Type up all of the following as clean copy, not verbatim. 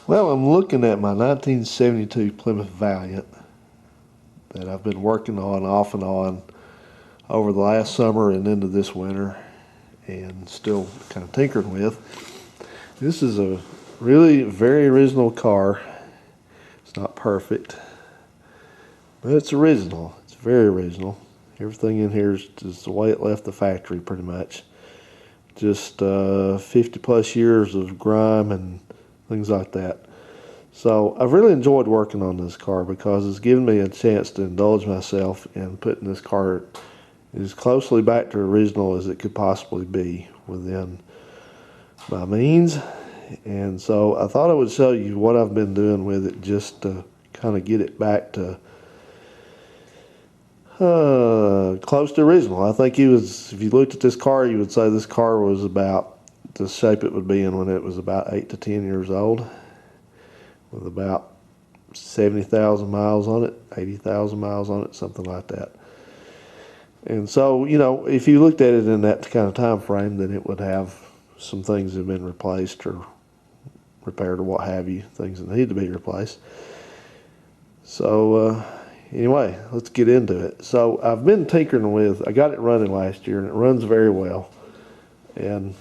Well, I'm looking at my 1972 Plymouth Valiant that I've been working on off and on over the last summer and into this winter and still kind of tinkering with. This is a really very original car. It's not perfect, but it's original. It's very original. Everything in here is just the way it left the factory pretty much. Just 50 plus years of grime and things like that. So I've really enjoyed working on this car because it's given me a chance to indulge myself in putting this car as closely back to original as it could possibly be within my means. And so I thought I would show you what I've been doing with it just to kind of get it back to close to original. I think if you looked at this car, you would say this car was about the shape it would be in when it was about 8 to 10 years old, with about 70,000 miles on it, 80,000 miles on it, something like that. And so, you know, if you looked at it in that kind of time frame, then it would have some things that have been replaced or repaired or what have you, things that need to be replaced. So anyway, let's get into it. So I've been tinkering with, I got it running last year and it runs very well. And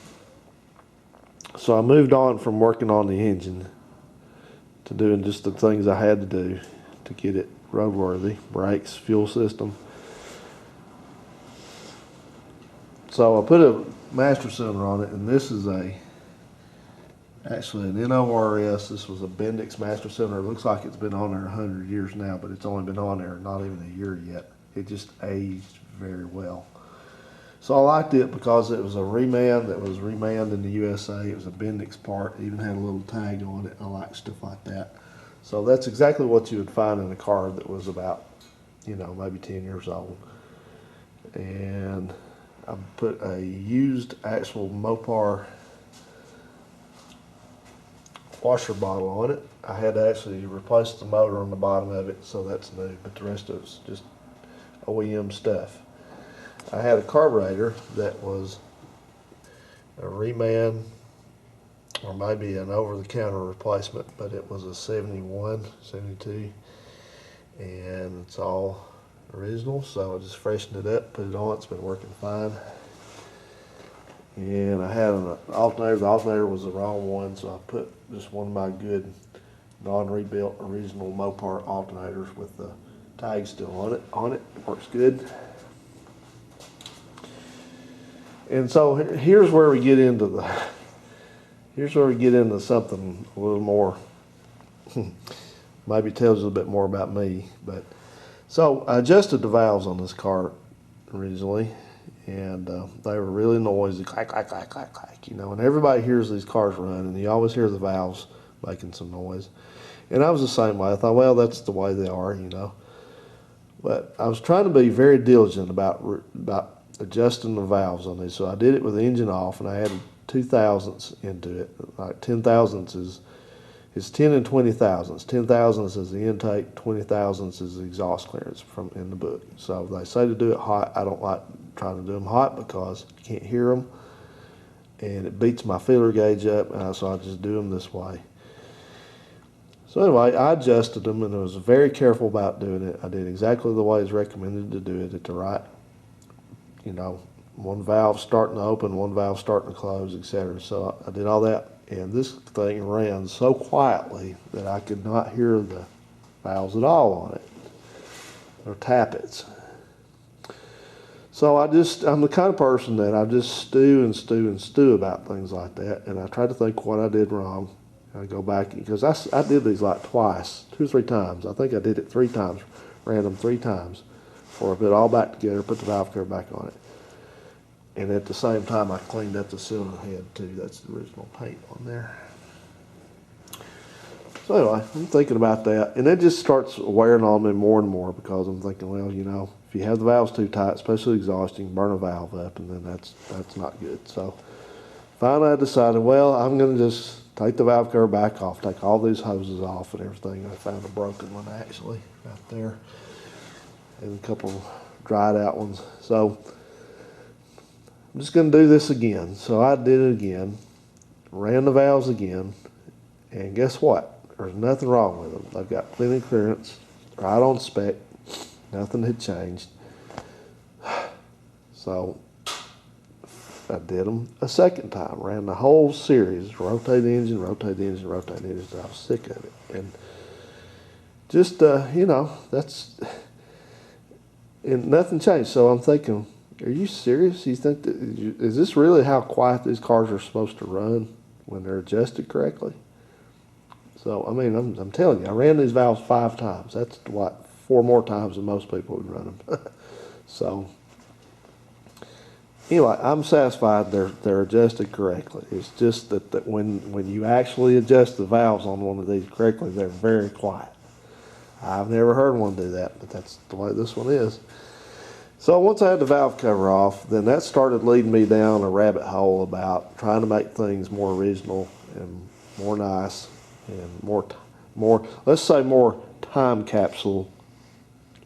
so I moved on from working on the engine to doing just the things I had to do to get it roadworthy: brakes, fuel system. So I put a master cylinder on it, and this is actually an NORS. This was a Bendix master cylinder. It looks like it's been on there 100 years now, but it's only been on there not even a year yet. It just aged very well. So I liked it because it was a reman that was remanned in the USA. It was a Bendix part. It even had a little tag on it. I like stuff like that. So that's exactly what you would find in a car that was about, you know, maybe 10 years old. And I put a used actual Mopar washer bottle on it. I had to actually replace the motor on the bottom of it, so that's new, but the rest of it's just OEM stuff. I had a carburetor that was a reman or maybe an over-the-counter replacement, but it was a 71, 72, and it's all original, so I just freshened it up, put it on. It's been working fine. And I had an alternator. The alternator was the wrong one, so I put just one of my good non-rebuilt original Mopar alternators with the tag still on it. It works good. And so here's where we get into something a little more maybe tells you a bit more about me. But so I adjusted the valves on this car originally, and they were really noisy, clack, clack, clack, clack, clack, you know, and everybody hears these cars run, and you always hear the valves making some noise. And I was the same way. I thought, well, that's the way they are, you know. But I was trying to be very diligent about adjusting the valves on these. So I did it with the engine off, and I added 2 thousandths into it. Like 10 thousandths is 10 and 20 thousandths. 10 thousandths is the intake, 20 thousandths is the exhaust clearance from in the book. So they say to do it hot. I don't like trying to do them hot because you can't hear them, and it beats my feeler gauge up, so I just do them this way. So anyway, I adjusted them, and I was very careful about doing it. I did exactly the way it's recommended to do it at the right, you know, one valve starting to open, one valve starting to close, etc. So I did all that, and this thing ran so quietly that I could not hear the valves at all on it, or tappets. So I'm the kind of person that I just stew and stew and stew about things like that, and I try to think what I did wrong. I go back, because I did these like twice, 2 or 3 times. I think I did it 3 times, ran them 3 times before I put it all back together, put the valve cover back on it. And at the same time, I cleaned up the cylinder head too. That's the original paint on there. So anyway, I'm thinking about that, and it just starts wearing on me more and more, because I'm thinking, well, you know, if you have the valves too tight, especially exhaust, you can burn a valve up, and then that's not good. So finally I decided, well, I'm going to just take the valve cover back off, take all these hoses off and everything. I found a broken one actually right there, and a couple dried out ones. So I'm just going to do this again. So I did it again, ran the valves again, and guess what? There's nothing wrong with them. They've got plenty of clearance, right on spec. Nothing had changed. So I did them a second time. Ran the whole series, rotate engine, rotate engine, rotate engine. I was sick of it. And just, you know, and nothing changed. So I'm thinking, are you serious? You think that, is this really how quiet these cars are supposed to run when they're adjusted correctly? So, I mean, I'm telling you, I ran these valves 5 times. That's what, 4 more times than most people would run them. So, anyway, I'm satisfied they're adjusted correctly. It's just that when you actually adjust the valves on one of these correctly, they're very quiet. I've never heard one do that, but that's the way this one is. So once I had the valve cover off, then that started leading me down a rabbit hole about trying to make things more original and more nice and more, let's say more time capsule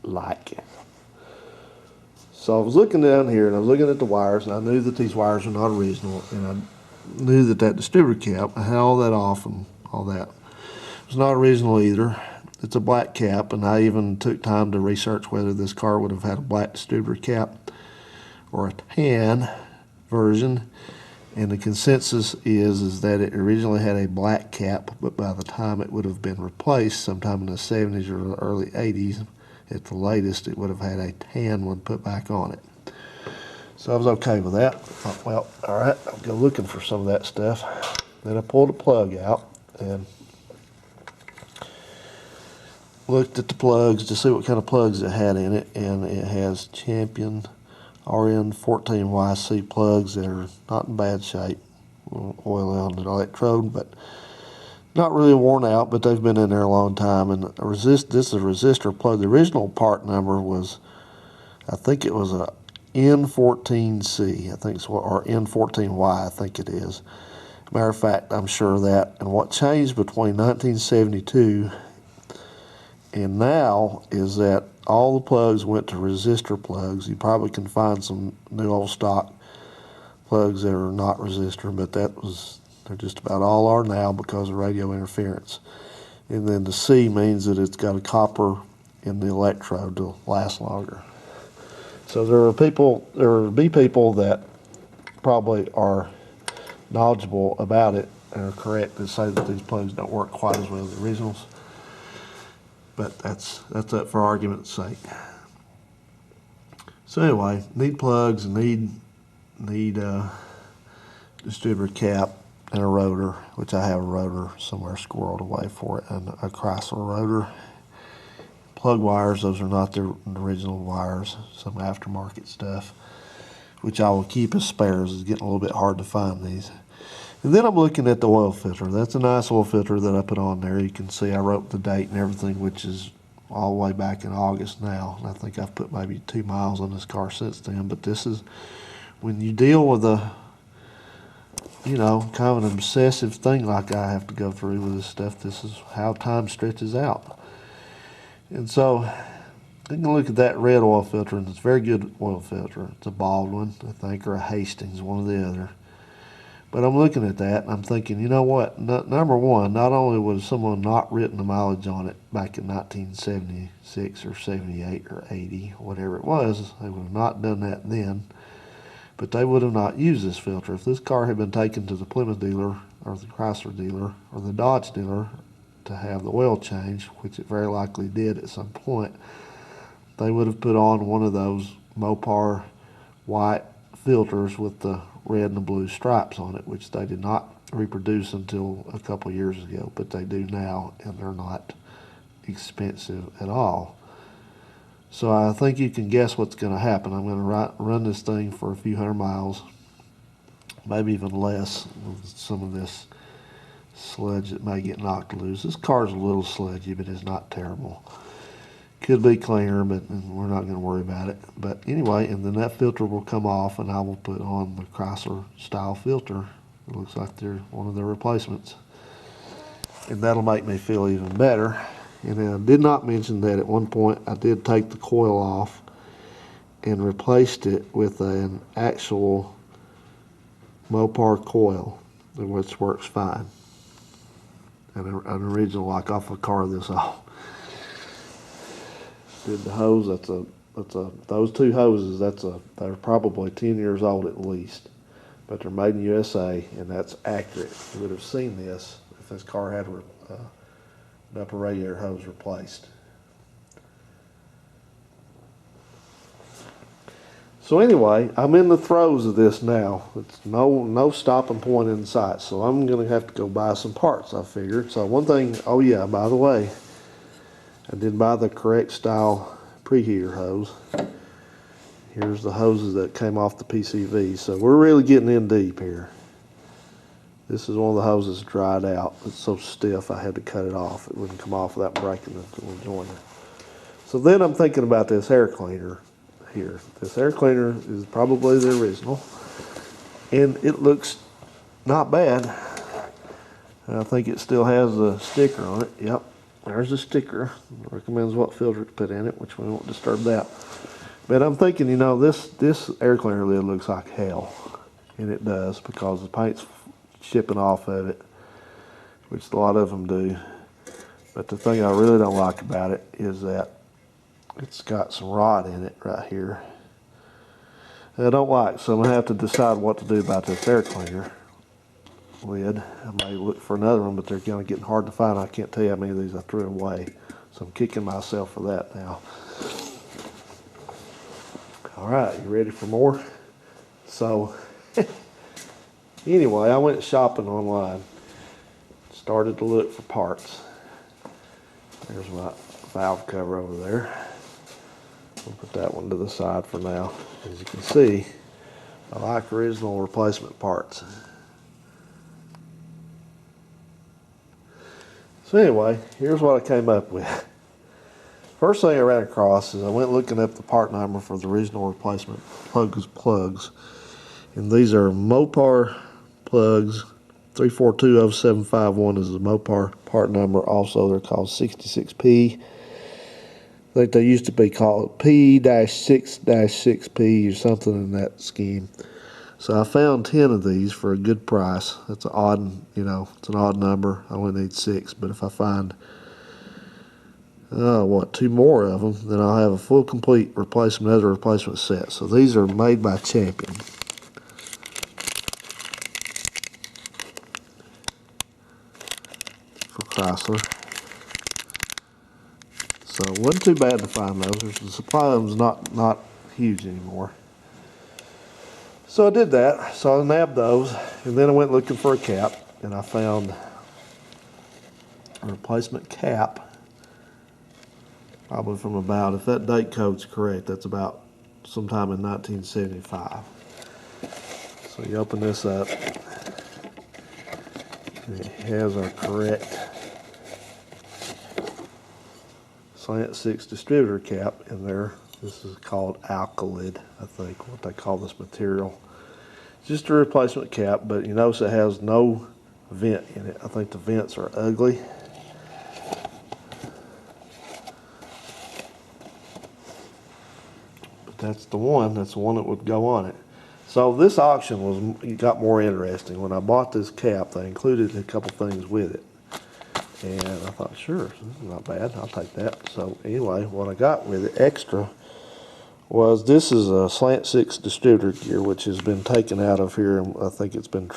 like. So I was looking down here and I was looking at the wires, and I knew that these wires were not original, and I knew that that distributor cap, I had all that off and all that. It was not original either. It's a black cap, and I even took time to research whether this car would have had a black distributor cap or a tan version. And the consensus is that it originally had a black cap, but by the time it would have been replaced sometime in the 70s or early 80s, at the latest, it would have had a tan one put back on it. So I was okay with that. I thought, well, all right, I'll go looking for some of that stuff. Then I pulled a plug out and looked at the plugs to see what kind of plugs it had in it, and it has Champion RN14YC plugs that are not in bad shape. Oil on the electrode, but not really worn out, but they've been in there a long time. And this is a resistor plug. The original part number was, I think it was a N14C, I think it's what, or N14Y, I think it is. Matter of fact, I'm sure of that. And what changed between 1972 and now is that all the plugs went to resistor plugs. You probably can find some new old stock plugs that are not resistor, but they're just about all are now because of radio interference. And then the C means that it's got a copper in the electrode to last longer. So there will be people that probably are knowledgeable about it and are correct to say that these plugs don't work quite as well as the originals. But that's up for argument's sake. So anyway, need plugs, need distributor cap and a rotor, which I have a rotor somewhere squirreled away for it, and a Chrysler rotor. Plug wires, those are not the original wires, some aftermarket stuff, which I will keep as spares. It's getting a little bit hard to find these. And then I'm looking at the oil filter. That's a nice oil filter that I put on there. You can see I wrote the date and everything, which is all the way back in August now. And I think I've put maybe 2 miles on this car since then. But this is, when you deal with a, kind of an obsessive thing like I have to go through with this stuff, this is how time stretches out. And so you can look at that red oil filter, and it's a very good oil filter. It's a Baldwin, I think, or a Hastings, one or the other. But I'm looking at that, and I'm thinking, you know what? Number one, not only was someone not written the mileage on it back in 1976 or 78 or 80, whatever it was, they would have not done that then, but they would have not used this filter. If this car had been taken to the Plymouth dealer or the Chrysler dealer or the Dodge dealer to have the oil change, which it very likely did at some point, they would have put on one of those Mopar white filters with the red and the blue stripes on it, which they did not reproduce until a couple years ago, but they do now, and they're not expensive at all. So I think you can guess what's going to happen. I'm going to run this thing for a few hundred miles, maybe even less, with some of this sludge that may get knocked loose. This car's a little sludgy, but it's not terrible. Could be cleaner, but we're not going to worry about it. But anyway, and then that filter will come off, and I will put on the Chrysler style filter. It looks like they're one of their replacements. And that'll make me feel even better. And I did not mention that at one point I did take the coil off and replaced it with an actual Mopar coil, which works fine. an original, like off a car this old. Did the hose, those two hoses, they're probably 10 years old at least, but they're made in USA, and that's accurate. You would have seen this if this car had an upper radiator hose replaced. So anyway, I'm in the throes of this now. It's no stopping point in sight, so I'm going to have to go buy some parts, I figured. So one thing, oh yeah, by the way, I did buy the correct style preheater hose. Here's the hoses that came off the PCV. So we're really getting in deep here. This is one of the hoses dried out. It's so stiff I had to cut it off. It wouldn't come off without breaking the little joiner. So then I'm thinking about this air cleaner here. This air cleaner is probably the original, and it looks not bad. I think it still has a sticker on it. Yep. There's a sticker. It recommends what filter to put in it, which we won't disturb that. But I'm thinking, you know, this air cleaner lid looks like hell. And it does, because the paint's shipping off of it, which a lot of them do. But the thing I really don't like about it is that it's got some rot in it right here that I don't like. So I'm going to have to decide what to do about this air cleaner lid. I may look for another one, but they're kind of getting hard to find. I can't tell you how many of these I threw away, so I'm kicking myself for that now. All right, you ready for more? So anyway, I went shopping online, started to look for parts. There's my valve cover over there. I'll put that one to the side for now. As you can see, I like original replacement parts. So anyway, here's what I came up with. First thing I ran across is I went looking up the part number for the original replacement plugs. And these are Mopar plugs. 3420751 is the Mopar part number. Also, they're called 66P. I think they used to be called P-6-6P or something in that scheme. So I found 10 of these for a good price. That's an odd, it's an odd number. I only need 6, but if I find, 2 more of them, then I'll have a full complete other replacement set. So these are made by Champion. For Chrysler. So it wasn't too bad to find those. The supply of them's not huge anymore. So I did that. So I nabbed those, and then I went looking for a cap, and I found a replacement cap, probably from about, if that date code's correct, that's about sometime in 1975. So you open this up, and it has our correct slant 6 distributor cap in there. This is called alkylid, I think, what they call this material. Just a replacement cap, but you notice it has no vent in it. I think the vents are ugly. But that's the one that would go on it. So this auction got more interesting. When I bought this cap, they included a couple things with it. And I thought, sure, this is not bad, I'll take that. So anyway, what I got with it extra was, this is a slant 6 distributor gear, which has been taken out of here, and I think it's been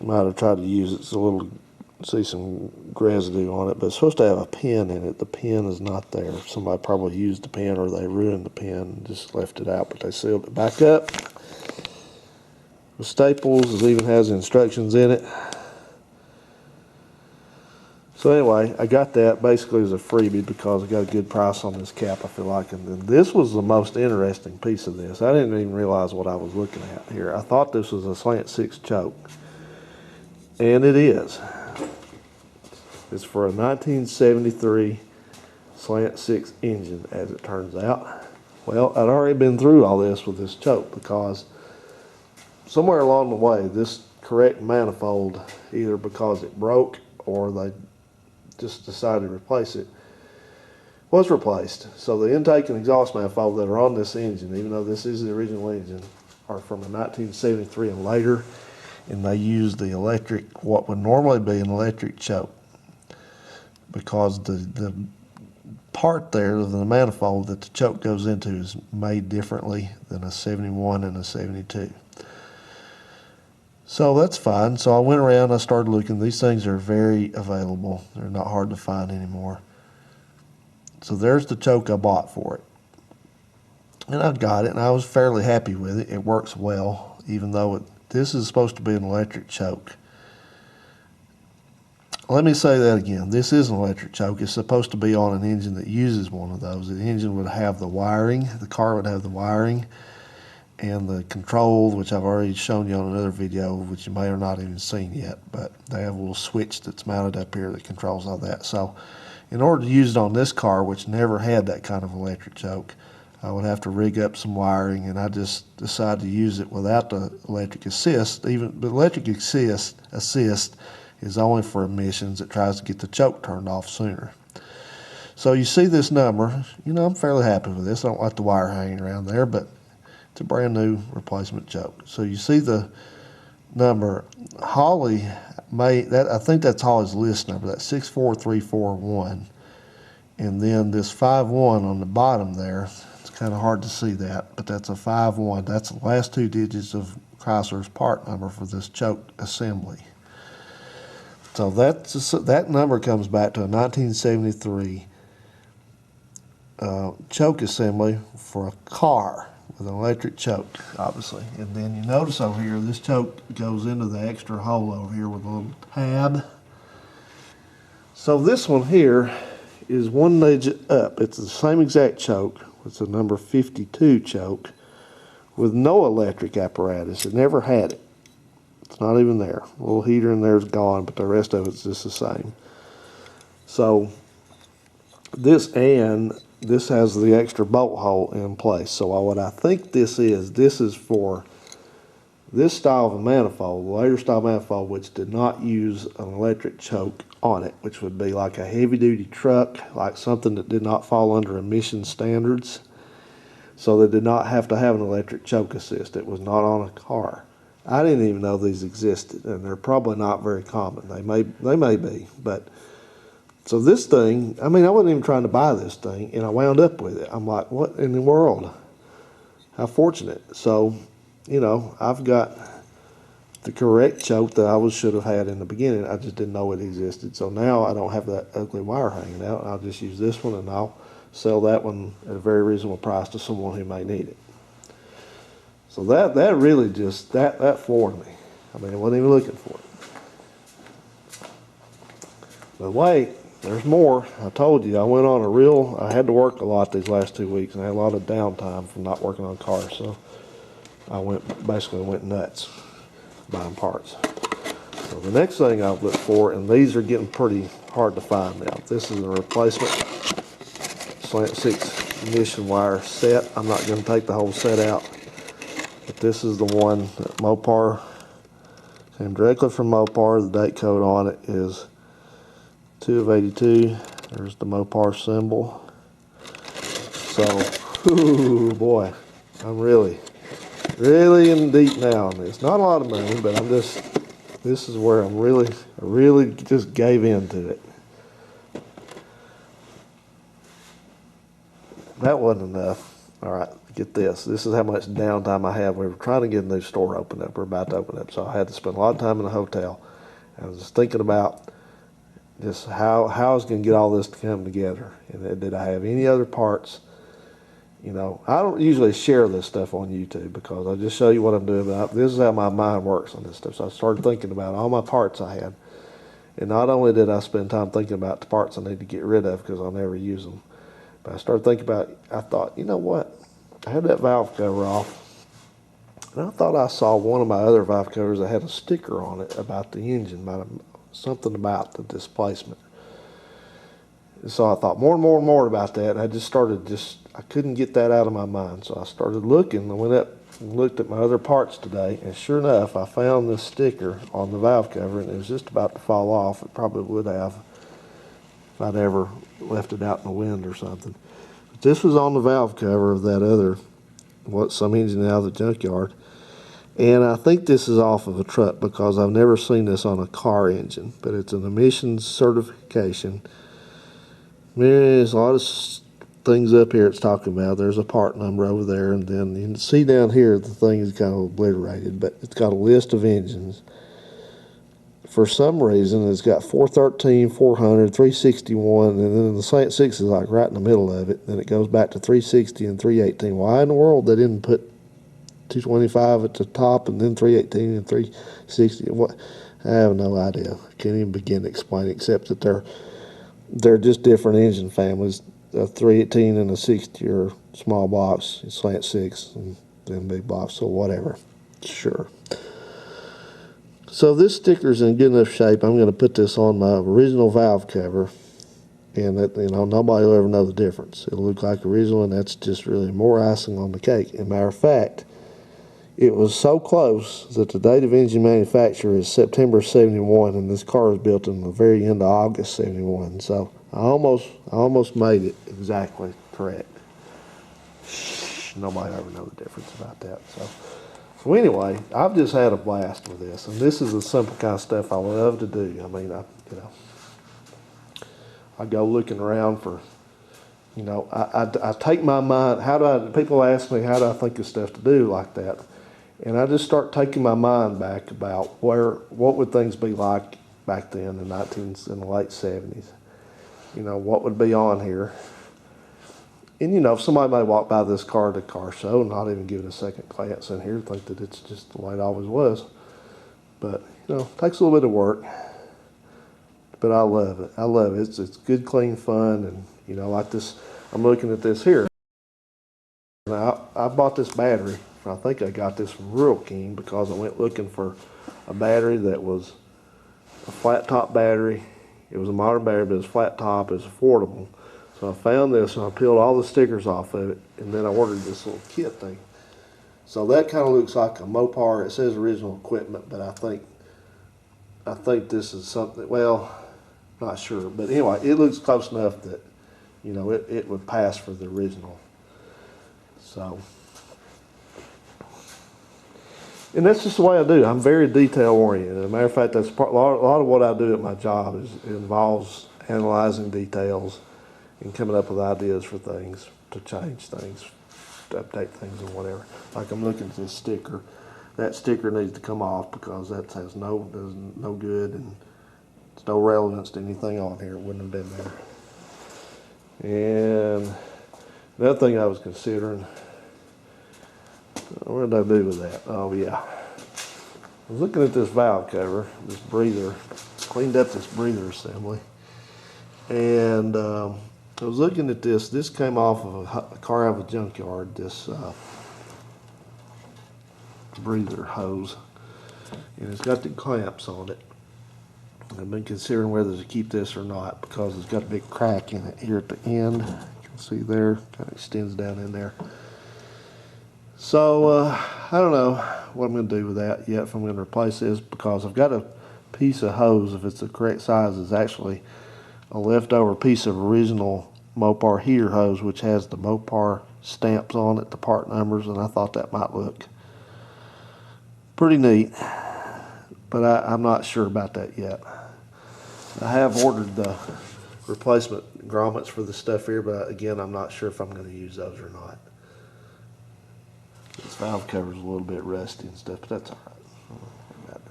might have tried to use it. It's a little, see some residue on it, but it's supposed to have a pin in it. The pin is not there. Somebody probably used the pin, or they ruined the pin and just left it out, but they sealed it back up with staples. It even has instructions in it. So anyway, I got that basically as a freebie because I got a good price on this cap, I feel like. And then this was the most interesting piece of this. I didn't even realize what I was looking at here. I thought this was a slant 6 choke, and it is. It's for a 1973 slant 6 engine, as it turns out. Well, I'd already been through all this with this choke, because somewhere along the way, this correct manifold, either because it broke or they just decided to replace it, was replaced. So the intake and exhaust manifold that are on this engine, even though this is the original engine, are from a 1973 and later. and they use the electric, what would normally be an electric choke, because the part there of the manifold that the choke goes into is made differently than a 71 and a 72. So that's fine. So I went around, I started looking. These things are very available. They're not hard to find anymore. So there's the choke I bought for it. And I got it, and I was fairly happy with it. It works well, even though this is supposed to be an electric choke. Let me say that again. This is an electric choke. It's supposed to be on an engine that uses one of those. The engine would have the wiring, the car would have the wiring, and the control, which I've already shown you on another video, which you may have not even seen yet, but they have a little switch that's mounted up here that controls all that. So in order to use it on this car, which never had that kind of electric choke, I would have to rig up some wiring, and I just decided to use it without the electric assist. Even the electric assist is only for emissions. It tries to get the choke turned off sooner. So you see this number. You know, I'm fairly happy with this. I don't like the wire hanging around there, but it's a brand new replacement choke. So you see the number. Holly I think that's Holly's list number. That's 64341. And then this 51 on the bottom there, it's kind of hard to see that, but that's a 51. That's the last two digits of Chrysler's part number for this choke assembly. So that number comes back to a 1973 choke assembly for a car with an electric choke, obviously. And then you notice over here, this choke goes into the extra hole over here with a little tab. So this one here is one digit up. It's the same exact choke. It's a number 52 choke with no electric apparatus. It never had it. It's not even there. The little heater in there is gone, but the rest of it's just the same. So this has the extra bolt hole in place. So what I think this is for this style of a manifold, the later style manifold, which did not use an electric choke on it, which would be like a heavy-duty truck, like something that did not fall under emission standards. So they did not have to have an electric choke assist. It was not on a car. I didn't even know these existed, and they're probably not very common. They may be, but so this thing, I mean, I wasn't even trying to buy this thing, and I wound up with it. I'm like, what in the world? How fortunate. So, you know, I've got the correct choke that I should have had in the beginning. I just didn't know it existed. So now I don't have that ugly wire hanging out. I'll just use this one, and I'll sell that one at a very reasonable price to someone who may need it. So that really just, that floored me. I mean, I wasn't even looking for it. But wait, there's more. I told you, I had to work a lot these last 2 weeks, and I had a lot of downtime from not working on cars, so I basically went nuts buying parts. So the next thing I've looked for, and these are getting pretty hard to find now. This is a replacement slant 6 ignition wire set. I'm not going to take the whole set out. But this is the one that Mopar, came directly from Mopar. The date code on it is 2 of 82. There's the Mopar symbol. So, ooh, boy, I'm really in deep now on this. Not a lot of money, but this is where I really just gave in to it. That wasn't enough. All right, get this. This is how much downtime I have. We were trying to get a new store opened up. We're about to open up, so I had to spend a lot of time in the hotel. I was just thinking about just how I was going to get all this to come together. And did I have any other parts? You know, I don't usually share this stuff on YouTube because I just show you what I'm doing. But this is how my mind works on this stuff. So I started thinking about all my parts I had. And not only did I spend time thinking about the parts I need to get rid of because I'll never use them, but I started thinking I thought, you know what? I had that valve cover off, and I thought I saw one of my other valve covers that had a sticker on it about the engine, something about the displacement. And so I thought more and more about that, and I just started I couldn't get that out of my mind. So I started looking. I went up and looked at my other parts today, and sure enough, I found this sticker on the valve cover, and it was just about to fall off. It probably would have if I'd ever left it out in the wind or something. But this was on the valve cover of that other, some engine out of the junkyard. And I think this is off of a truck because I've never seen this on a car engine, but it's an emissions certification. There's a lot of things up here it's talking about. There's a part number over there, and then you can see down here the thing is kind of obliterated, but it's got a list of engines. For some reason, it's got 413, 400, 361, and then the Saint 6 is like right in the middle of it. Then it goes back to 360 and 318. Why in the world they didn't put 225 at the top and then 318 and 360? What? I have no idea. I can't even begin to explain it, except that they're just different engine families. A 318 and a 60 are small blocks, slant 6, and then big blocks, so whatever. Sure. So this sticker's in good enough shape. I'm going to put this on my original valve cover, and that, nobody will ever know the difference. It'll look like original, and that's just really more icing on the cake. As a matter of fact, it was so close that the date of engine manufacture is September 71, and this car was built in the very end of August 71. So I almost made it exactly correct. Nobody ever know the difference about that. So anyway, I've just had a blast with this, and this is the simple kind of stuff I love to do. I mean, I go looking around for, I take my mind. People ask me how do I think of stuff to do like that, and I just start taking my mind back about what would things be like back then in the late 70s. What would be on here. And, if somebody may walk by this car at a car show and not even give it a second glance in here, think that it's just the way it always was. But, it takes a little bit of work. But I love it. I love it. It's good, clean fun. And, like this, I'm looking at this here. Now, I bought this battery. I think I got this from Rural King because I went looking for a battery that was a flat top battery. It was a modern battery, but it was flat top. It was affordable. So I found this, and I peeled all the stickers off of it, and then I ordered this little kit thing. So that kind of looks like a Mopar. It says original equipment, but I think this is something, well, not sure. But anyway, it looks close enough that, it would pass for the original. So, and that's just the way I do. I'm very detail oriented. As a matter of fact, that's a lot of what I do at my job involves analyzing details and coming up with ideas for things, to change things, to update things or whatever. Like I'm looking at this sticker. That sticker needs to come off because that does no good, and it's no relevance to anything on here. It wouldn't have been there. And another thing I was considering, what did I do with that? Oh yeah. I was looking at this valve cover, this breather, cleaned up this breather assembly, and I was looking at this. This came off of a car out of a junkyard, this breather hose, and it's got the clamps on it. I've been considering whether to keep this or not because it's got a big crack in it here at the end. You can see there, kind of extends down in there. So I don't know what I'm going to do with that yet, if I'm going to replace this, because I've got a piece of hose, if it's the correct size, is actually a leftover piece of original Mopar heater hose, which has the Mopar stamps on it, the part numbers, and I thought that might look pretty neat, but I'm not sure about that yet. I have ordered the replacement grommets for the stuff here, but again, I'm not sure if I'm going to use those or not. This valve cover's a little bit rusty and stuff, but that's all right.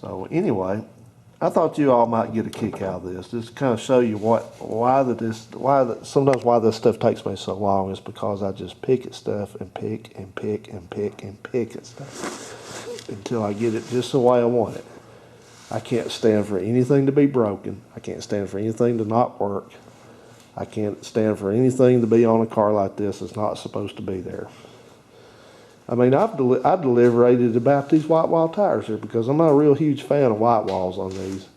So anyway, I thought you all might get a kick out of this. Just to kind of show you sometimes why this stuff takes me so long is because I just pick at stuff and pick and pick and pick and pick at stuff until I get it just the way I want it. I can't stand for anything to be broken. I can't stand for anything to not work. I can't stand for anything to be on a car like this that's not supposed to be there. I mean, I've deliberated about these white wall tires here because I'm not a real huge fan of white walls on these.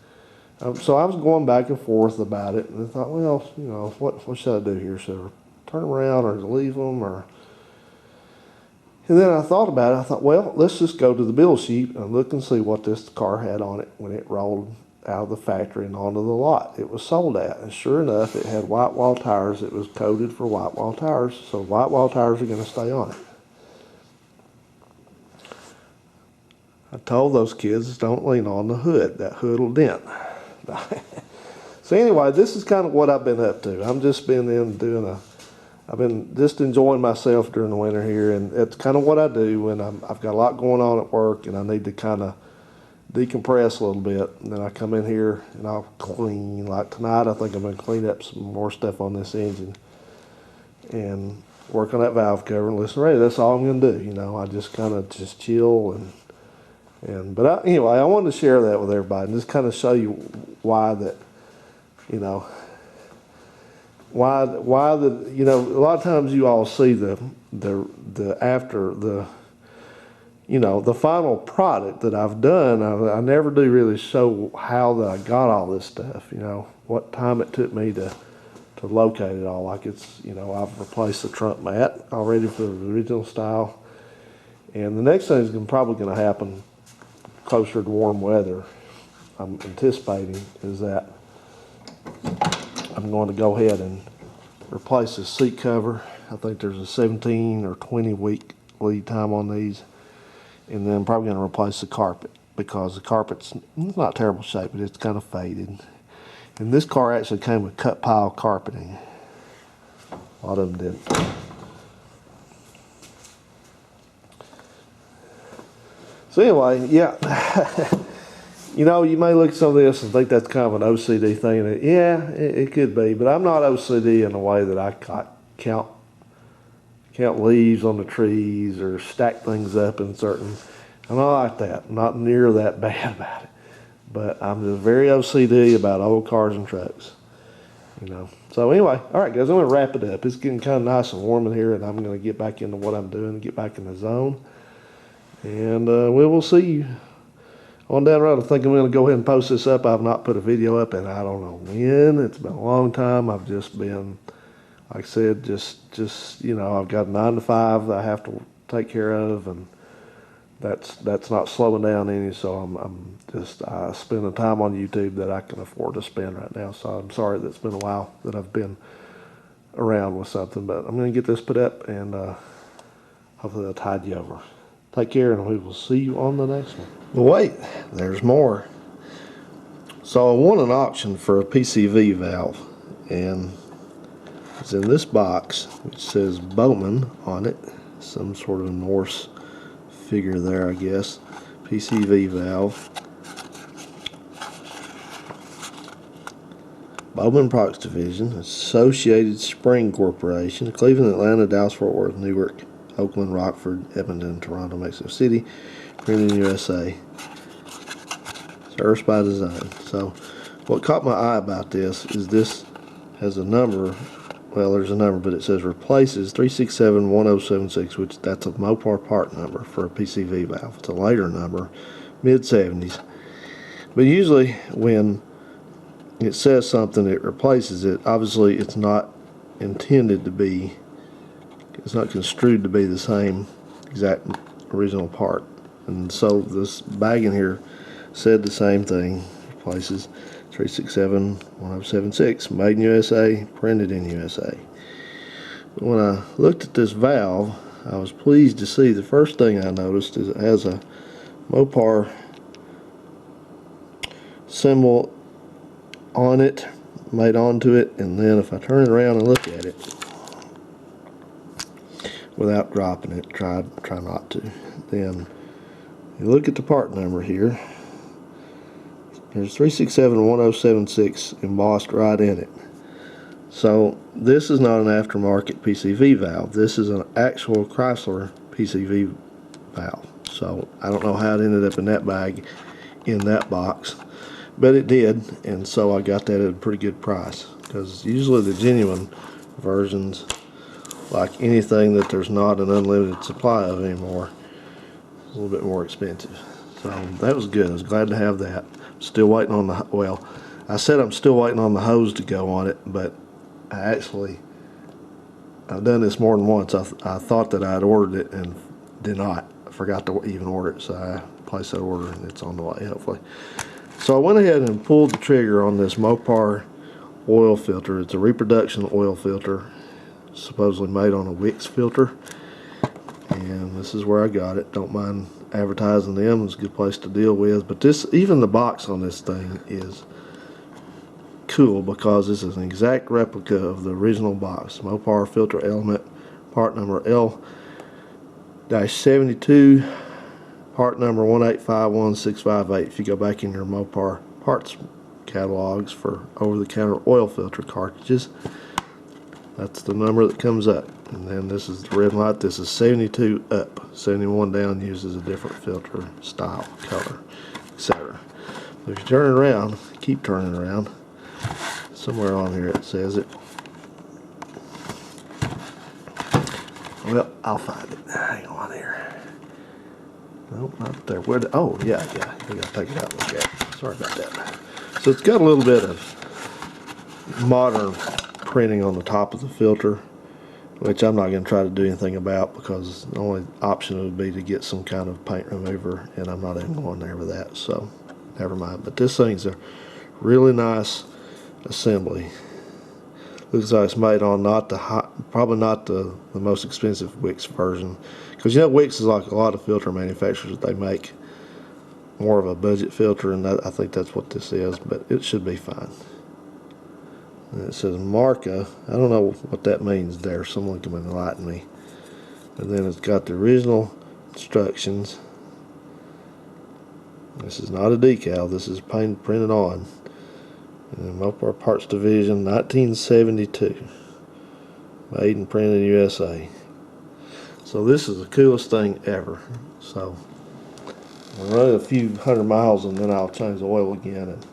So I was going back and forth about it, and I thought, well, what should I do here? Should I turn around or leave them? And then I thought about it. I thought, well, let's just go to the build sheet and look and see what this car had on it when it rolled out of the factory and onto the lot it was sold at. And sure enough, it had white wall tires. It was coded for white wall tires, so white wall tires are going to stay on it. I told those kids, don't lean on the hood. That hood will dent. So anyway, this is kind of what I've been up to. I'm just been in doing I've been just enjoying myself during the winter here, and it's kind of what I do when I've got a lot going on at work and I need to kind of decompress a little bit. And then I come in here and I'll clean. Like tonight, I think I'm going to clean up some more stuff on this engine and work on that valve cover and listen to radio. That's all I'm going to do. You know, I just kind of just chill but anyway, I wanted to share that with everybody and just kind of show you why that, you know, why the, you know, a lot of times you all see the after the, you know, the final product that I've done. I never do really show how that I got all this stuff, you know, what time it took me to locate it all. Like it's, you know, I've replaced the trunk mat already for the original style. And the next thing is probably going to happen closer to warm weather, I'm anticipating, is that I'm going to go ahead and replace the seat cover. I think there's a 17 or 20 week lead time on these. And then I'm probably going to replace the carpet because the carpet's not terrible shape, but it's kind of faded. And this car actually came with cut pile carpeting. A lot of them did. So anyway, yeah, you know, you may look at some of this and think that's kind of an OCD thing. Yeah, it could be, but I'm not OCD in the way that I count leaves on the trees or stack things up in certain. I'm not like that. I'm not near that bad about it. But I'm just very OCD about old cars and trucks, you know. So anyway, all right, guys, I'm going to wrap it up. It's getting kind of nice and warm in here, and I'm going to get back into what I'm doing, get back in the zone. And we will see you on down the road. I think I'm going to go ahead and post this up. I've not put a video up in I don't know when. It's been a long time. I've just been, like I said, just you know, I've got a 9 to 5 that I have to take care of, and that's not slowing down any. So I'm just spending time on YouTube that I can afford to spend right now. So I'm sorry that it's been a while that I've been around with something, but I'm going to get this put up, and hopefully that'll tide you over. Take care, and we will see you on the next one. But wait, there's more. So I won an auction for a PCV valve, and it's in this box, which says Bowman on it. Some sort of Norse figure there, I guess. PCV valve. Bowman Products Division, Associated Spring Corporation, Cleveland, Atlanta, Dallas, Fort Worth, Newark, Oakland, Rockford, Edmonton, Toronto, Mexico City, printed in USA. Serviced by Design. So what caught my eye about this has a number. Well, there's a number, but it says replaces 3671076, which that's a Mopar part number for a PCV valve. It's a later number, mid-70s. But usually when it says something, it replaces it. Obviously, it's not intended to be, it's not construed to be the same exact original part. And so this bag in here said the same thing. Replaces 3671076, made in USA, printed in USA. But when I looked at this valve, I was pleased to see the first thing I noticed is it has a Mopar symbol on it, made onto it, and then if I turn it around and look at it without dropping it, try not to, then you look at the part number here. There's 3671076 embossed right in it. So this is not an aftermarket PCV valve. This is an actual Chrysler PCV valve. So I don't know how it ended up in that bag, in that box, but it did, and so I got that at a pretty good price, because usually the genuine versions, like anything that there's not an unlimited supply of anymore, is a little bit more expensive. So that was good. I was glad to have that. Still waiting on the, well, I said I'm still waiting on the hose to go on it, but I've done this more than once. I thought that I'd ordered it and did not. I forgot to even order it, so I placed that order and it's on the way, hopefully. So I went ahead and pulled the trigger on this Mopar oil filter. It's a reproduction oil filter, supposedly made on a Wix filter. And this is where I got it. Don't mind advertising them. It's a good place to deal with. But this, even the box on this thing is cool because this is an exact replica of the original box. Mopar filter element, part number L-72, part number 1851658. If you go back in your Mopar parts catalogs for over-the-counter oil filter cartridges, that's the number that comes up. And then this is the red light. This is 72 up. 71 down uses a different filter style, color, etc. So if you turn it around, keep turning around, somewhere on here it says it. Well, I'll find it. Hang on here. Nope, not there. Where? Oh, yeah. We gotta take it out and look at it. Sorry about that. So it's got a little bit of modern printing on the top of the filter, which I'm not going to try to do anything about because the only option would be to get some kind of paint remover, and I'm not even going there with that, so never mind. But this thing's a really nice assembly. Looks like it's made on probably not the most expensive Wix version, because you know Wix is like a lot of filter manufacturers. They make more of a budget filter, and I think that's what this is, but it should be fine. And it says Marca. I don't know what that means there. Someone can enlighten me. And then it's got the original instructions. This is not a decal. This is printed on. And Mopar Parts Division, 1972. Made and printed in USA. So this is the coolest thing ever. So I'll run it a few hundred miles and then I'll change the oil again and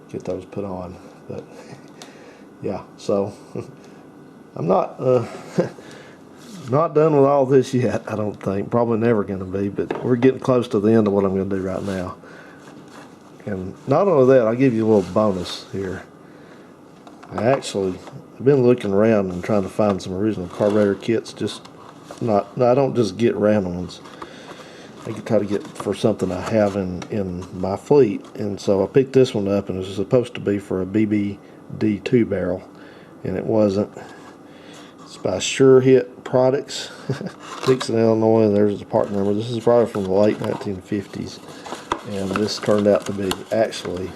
get those put on. But yeah, so I'm not not done with all this yet, I don't think. Probably never going to be, but we're getting close to the end of what I'm going to do right now. And not only that, I'll give you a little bonus here. I've been looking around and trying to find some original carburetor kits. I don't just get random ones. I can try to get for something I have in my fleet. And so I picked this one up, and it was supposed to be for a BBD 2 barrel, and it wasn't. It's by Sure Hit Products, Dixon, Illinois, and there's the part number. This is probably from the late 1950s, and this turned out to be actually,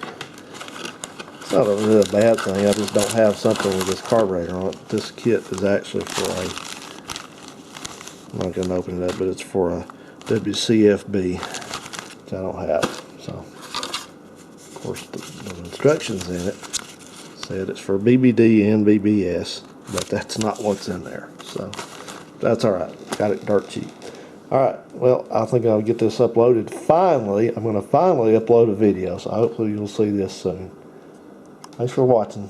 it's not a really bad thing. I just don't have something with this carburetor on it. This kit is actually for I'm not going to open it up, but it's for a WCFB, which I don't have. So, of course, the instructions in it said it's for BBD and BBS, but that's not what's in there. So, that's alright. Got it dirt cheap. Alright, well, I think I'll get this uploaded. Finally, I'm going to finally upload a video, so hopefully you'll see this soon. Thanks for watching.